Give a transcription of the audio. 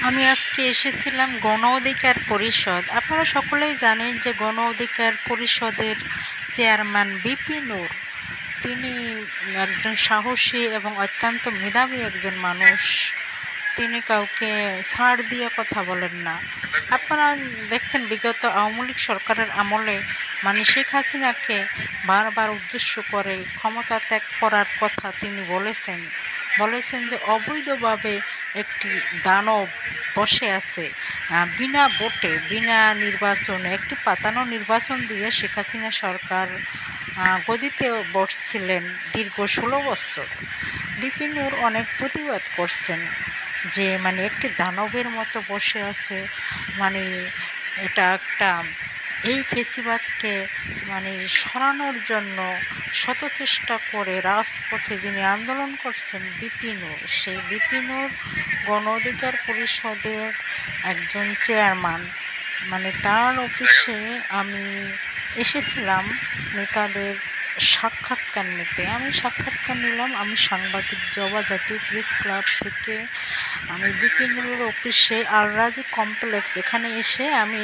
আমি আজকে এসেছিলাম গণ অধিকার পরিষদ। আপনারা সকলেই জানেন যে গণ অধিকার পরিষদের চেয়ারম্যান বিপি নূর, তিনি একজন সাহসী এবং অত্যন্ত মেধাবী একজন মানুষ। তিনি কাউকে ছাড় দিয়ে কথা বলেন না। আপনারা দেখছেন বিগত আওয়ামী লীগ সরকারের আমলে শেখ হাসিনাকে বারবার উদ্দেশ্য করে ক্ষমতা ত্যাগ করার কথা তিনি বলেছেন যে অবৈধভাবে একটি দানব বসে আছে, বিনা ভোটে বিনা নির্বাচনে একটি পাতানো নির্বাচন দিয়ে শেখ হাসিনা সরকার গদিতে বসছিলেন দীর্ঘ 16 বছর। বিপিন নূর অনেক প্রতিবাদ করছেন যে একটি দানবের মতো বসে আছে, এটা একটা এই ফেসিবাদকে সরানোর জন্য শত চেষ্টা করে রাজপথে যিনি আন্দোলন করছেন বিপি নূর, সেই বিপি নূর গণ অধিকার পরিষদের একজন চেয়ারম্যান। তার অফিসে আমি এসেছিলাম নেতাদের সাক্ষাৎকার নিতে। আমি সাক্ষাৎকার নিলাম। আমি সাংবাদিক জবা জাতীয় প্রেস ক্লাব থেকে। আমি বিপি নূরের অফিসে আল রাজি কমপ্লেক্স এখানে এসে আমি